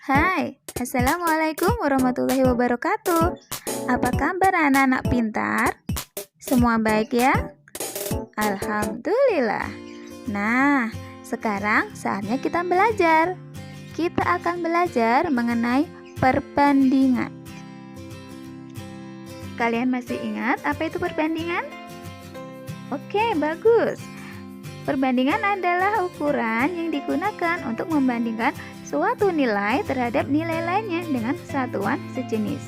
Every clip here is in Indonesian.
Hai, Assalamualaikum warahmatullahi wabarakatuh. Apa kabar anak-anak pintar? Semua baik ya? Alhamdulillah. Nah, sekarang saatnya kita belajar. Kita akan belajar mengenai perbandingan. Kalian masih ingat apa itu perbandingan? Oke, bagus. Perbandingan adalah ukuran yang digunakan untuk membandingkan suatu nilai terhadap nilai lainnya dengan satuan sejenis.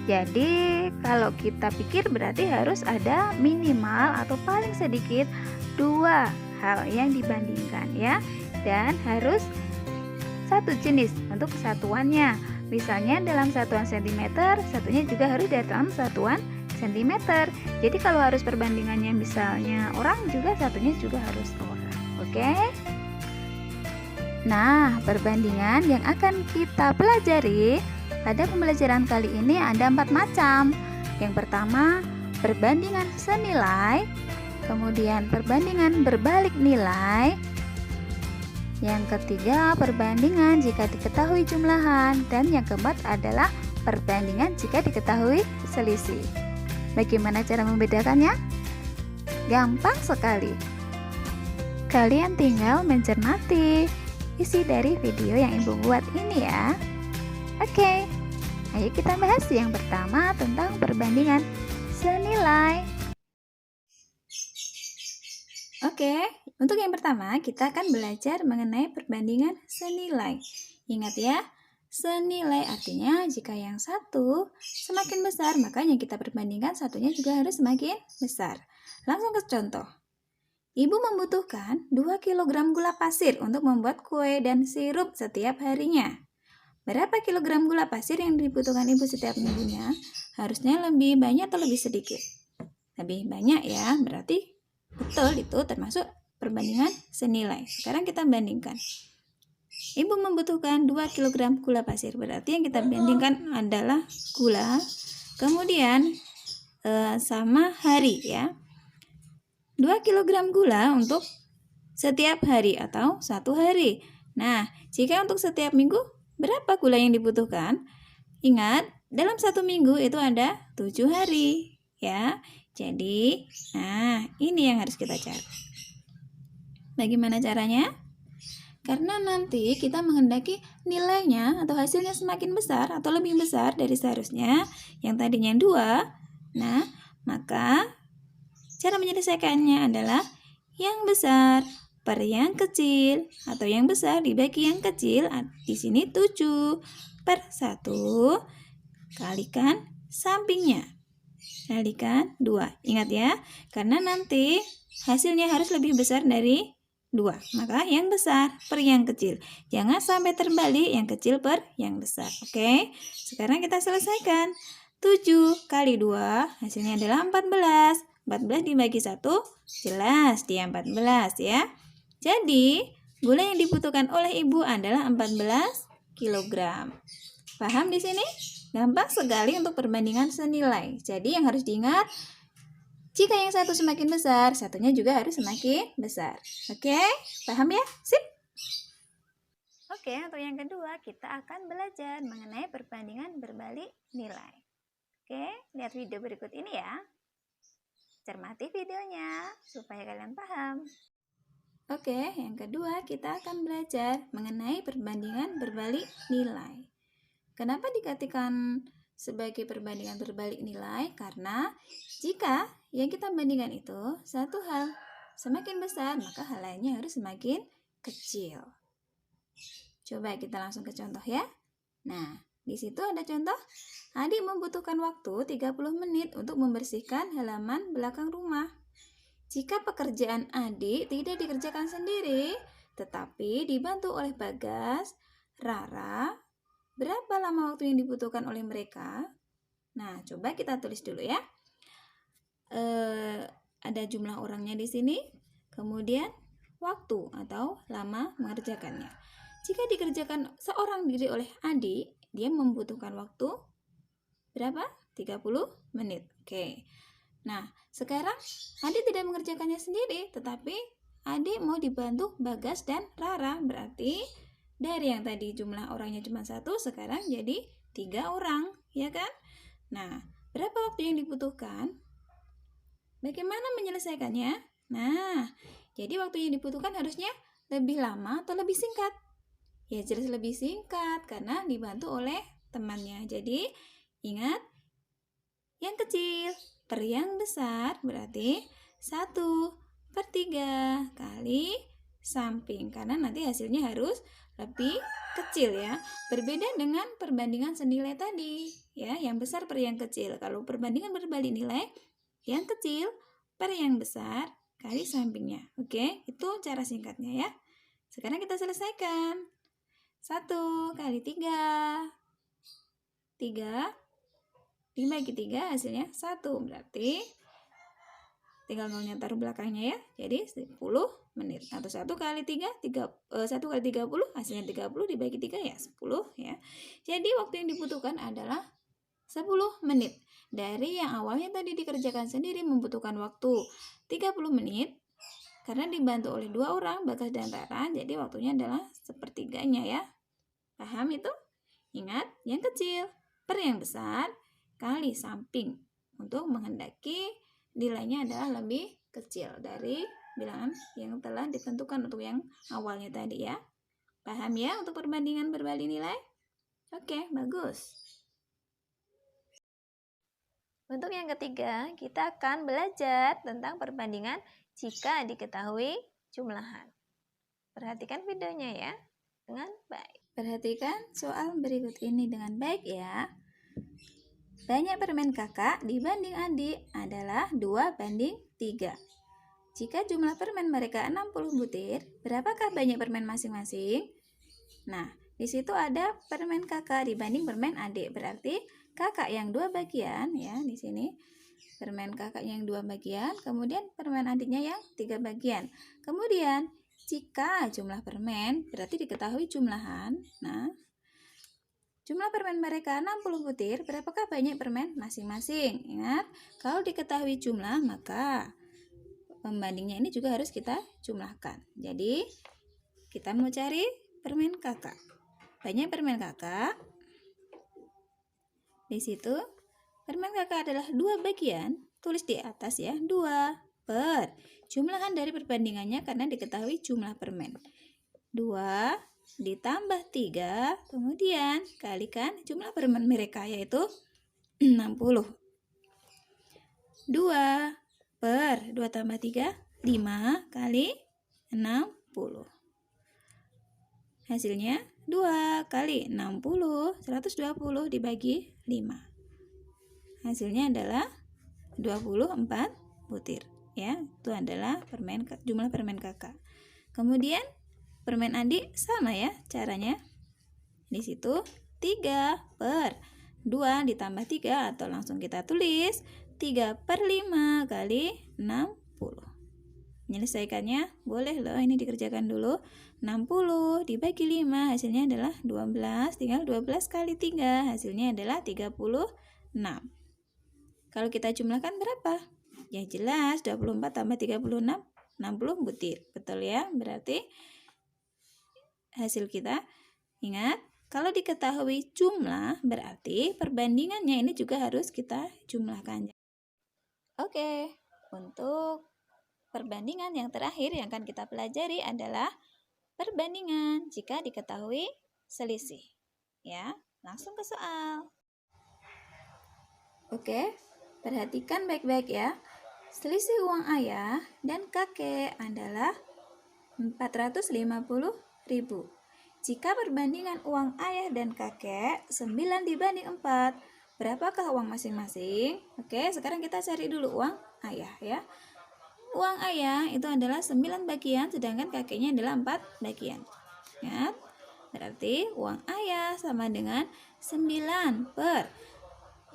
Jadi, kalau kita pikir berarti harus ada minimal atau paling sedikit dua hal yang dibandingkan ya. Dan harus satu jenis untuk satuannya. Misalnya dalam satuan sentimeter, satunya juga harus dalam satuan sentimeter. Jadi kalau harus perbandingannya misalnya orang juga satunya juga harus orang. Oke? Nah, perbandingan yang akan kita pelajari pada pembelajaran kali ini ada 4 macam. Yang pertama, perbandingan senilai, kemudian perbandingan berbalik nilai. Yang ketiga, perbandingan jika diketahui jumlahan, dan yang keempat adalah perbandingan jika diketahui selisih. Bagaimana cara membedakannya? Gampang sekali. Kalian tinggal mencermati isi dari video yang Ibu buat ini ya. Oke, ayo kita bahas yang pertama tentang perbandingan senilai. Oke, untuk yang pertama kita akan belajar mengenai perbandingan senilai. Ingat ya, senilai artinya jika yang satu semakin besar, maka yang kita perbandingkan satunya juga harus semakin besar. Langsung ke contoh. Ibu membutuhkan 2 kg gula pasir untuk membuat kue dan sirup setiap harinya. Berapa kilogram gula pasir yang dibutuhkan ibu setiap minggunya? Harusnya lebih banyak atau lebih sedikit? Lebih banyak ya, berarti betul itu termasuk perbandingan senilai. Sekarang kita bandingkan. Ibu membutuhkan 2 kg gula pasir. Berarti yang kita bandingkan adalah gula, kemudian sama hari ya. 2 kg gula untuk setiap hari atau satu hari. Nah, jika untuk setiap minggu, berapa gula yang dibutuhkan? Ingat, dalam satu minggu itu ada 7 hari ya. Jadi, nah ini yang harus kita cari. Bagaimana caranya? Karena nanti kita menghendaki nilainya atau hasilnya semakin besar atau lebih besar dari seharusnya yang tadinya 2. Nah, maka cara menyelesaikannya adalah yang besar per yang kecil atau yang besar dibagi yang kecil. Di sini 7 per 1 kalikan sampingnya. Kalikan 2. Ingat ya, karena nanti hasilnya harus lebih besar dari 2. Maka yang besar per yang kecil. Jangan sampai terbalik yang kecil per yang besar. Oke, sekarang kita selesaikan. 7 kali 2 hasilnya adalah 14. 14 dibagi 1, jelas dia 14 ya. Jadi, gula yang dibutuhkan oleh ibu adalah 14 kg. Paham di sini? Gampang sekali untuk perbandingan senilai. Jadi yang harus diingat, jika yang satu semakin besar, satunya juga harus semakin besar. Oke, paham ya? Sip. Oke, untuk yang kedua kita akan belajar mengenai perbandingan berbalik nilai. Oke, lihat video berikut ini ya. Cermati videonya supaya kalian paham. Oke, yang kedua kita akan belajar mengenai perbandingan berbalik nilai. Kenapa dikatakan sebagai perbandingan berbalik nilai? Karena jika yang kita bandingkan itu satu hal semakin besar, maka hal lainnya harus semakin kecil. Coba kita langsung ke contoh ya. Nah, di situ ada contoh. Adik membutuhkan waktu 30 menit untuk membersihkan halaman belakang rumah. Jika pekerjaan adik tidak dikerjakan sendiri, tetapi dibantu oleh Bagas, Rara, berapa lama waktu yang dibutuhkan oleh mereka? Nah, coba kita tulis dulu ya. Ada jumlah orangnya di sini, kemudian waktu atau lama mengerjakannya. Jika dikerjakan seorang diri oleh adik, dia membutuhkan waktu berapa? 30 menit. Oke. Nah, sekarang adik tidak mengerjakannya sendiri, tetapi adik mau dibantu Bagas dan Rara. Berarti Dari yang tadi jumlah orangnya cuma 1, sekarang jadi 3 orang, ya kan? Nah, berapa waktu yang dibutuhkan? Bagaimana menyelesaikannya? Nah, jadi waktu yang dibutuhkan harusnya lebih lama atau lebih singkat? Ya, jelas lebih singkat karena dibantu oleh temannya. Jadi, ingat yang kecil per yang besar berarti 1/3 kali samping, karena nanti hasilnya harus lebih kecil ya. Berbeda dengan perbandingan senilai tadi ya, yang besar per yang kecil. Kalau perbandingan berbalik nilai, yang kecil per yang besar kali sampingnya. Oke, itu cara singkatnya ya. Sekarang kita selesaikan. 1 kali 3. 3 dibagi 3 hasilnya 1. Berarti tinggal nolnya taruh belakangnya ya. Jadi 10 menit. Atau 1 kali 3, 1 kali 30 hasilnya 30 dibagi 3 ya 10 ya. Jadi waktu yang dibutuhkan adalah 10 menit. Dari yang awalnya tadi dikerjakan sendiri membutuhkan waktu 30 menit. Karena dibantu oleh 2 orang, Bagas dan Rara, jadi waktunya adalah sepertiganya ya. Paham itu? Ingat, yang kecil per yang besar kali samping untuk menghendaki nilainya adalah lebih kecil dari bilangan yang telah ditentukan untuk yang awalnya tadi ya. Paham ya untuk perbandingan berbalik nilai? Oke, bagus. Untuk yang ketiga, kita akan belajar tentang perbandingan jika diketahui jumlahan. Perhatikan videonya ya dengan baik. Perhatikan soal berikut ini dengan baik ya. Banyak permen kakak dibanding adik adalah 2/3. Jika jumlah permen mereka 60 butir, berapakah banyak permen masing-masing? Nah, di situ ada permen kakak dibanding permen adik. Berarti kakak yang 2 bagian ya di sini. Permen kakak yang 2 bagian, kemudian permen adiknya yang 3 bagian. Kemudian jika jumlah permen berarti diketahui jumlahan. Nah, jumlah permen mereka 60 butir, berapakah banyak permen masing-masing? Ingat, kalau diketahui jumlah maka pembandingnya ini juga harus kita jumlahkan. Jadi, kita mau cari permen kakak. Banyak permen kakak. Di situ, permen kakak adalah 2 bagian. Tulis di atas ya, 2 per. Jumlahan dari perbandingannya karena diketahui jumlah permen. 2 ditambah 3, kemudian kalikan jumlah permen mereka yaitu 60. 2 per 2 tambah 3, 5 kali 60. Hasilnya 2 kali 60, 120 dibagi 5. Hasilnya adalah 24 butir. Ya, itu adalah jumlah permen kakak. Kemudian permen adik sama ya caranya. Di situ 3 per 2 ditambah 3 atau langsung kita tulis 3/5 kali 60. Menyelesaikannya boleh loh, ini dikerjakan dulu. 60 dibagi 5 hasilnya adalah 12, tinggal 12 kali 3 hasilnya adalah 36. Kalau kita jumlahkan berapa? Ya jelas 24 tambah 36, 60 butir. Betul ya? Berarti hasil kita, ingat, kalau diketahui jumlah berarti perbandingannya ini juga harus kita jumlahkan. Oke, untuk perbandingan yang terakhir yang akan kita pelajari adalah perbandingan jika diketahui selisih. Ya, langsung ke soal. Oke, perhatikan baik-baik ya. Selisih uang ayah dan kakek adalah 450.000. Jika perbandingan uang ayah dan kakek 9 dibanding 4, berapakah uang masing-masing? Oke, sekarang kita cari dulu uang ayah ya. Uang ayah itu adalah 9 bagian, sedangkan kakeknya adalah 4 bagian. Ya, berarti uang ayah sama dengan 9 per.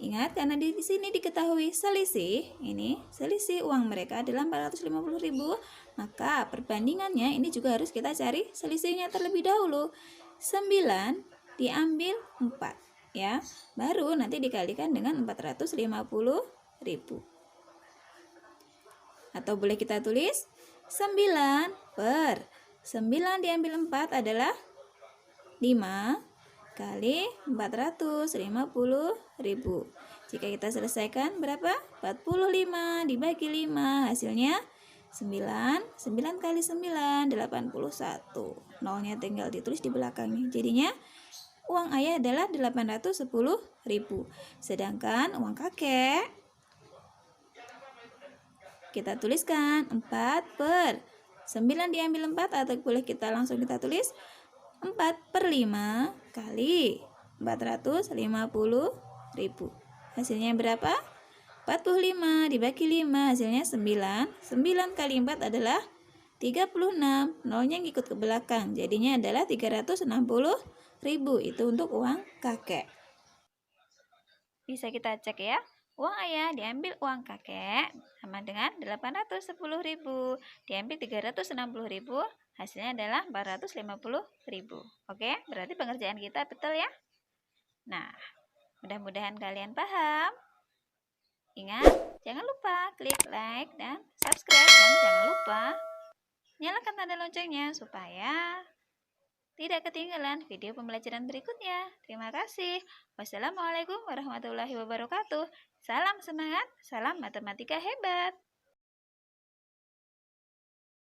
Ingat, karena di sini diketahui selisih, ini selisih uang mereka adalah 450.000, maka perbandingannya ini juga harus kita cari selisihnya terlebih dahulu. 9 diambil 4 ya, baru nanti dikalikan dengan 450.000. Atau boleh kita tulis 9 per 9 diambil 4 adalah kali 450.000. Jika kita selesaikan berapa? 45 dibagi 5, hasilnya 9. 9 kali 9, 81. Nolnya tinggal ditulis di belakangnya. Jadinya uang ayah adalah 810.000. Sedangkan uang kakek kita tuliskan 4/9 diambil 4, atau boleh kita langsung kita tulis 4/5 kali 450.000. Hasilnya berapa? 45 dibagi 5, hasilnya 9. 9 kali 4 adalah 36. Nolnya ngikut ke belakang, jadinya adalah 360.000. Itu untuk uang kakek. Bisa kita cek ya. Uang ayah diambil uang kakek sama dengan 810.000. Diambil 360.000, hasilnya adalah 450.000. Oke, berarti pengerjaan kita betul ya. Nah, mudah-mudahan kalian paham. Ingat, jangan lupa klik like dan subscribe, dan jangan lupa nyalakan tanda loncengnya supaya tidak ketinggalan video pembelajaran berikutnya. Terima kasih. Wassalamualaikum warahmatullahi wabarakatuh. Salam semangat, salam matematika hebat.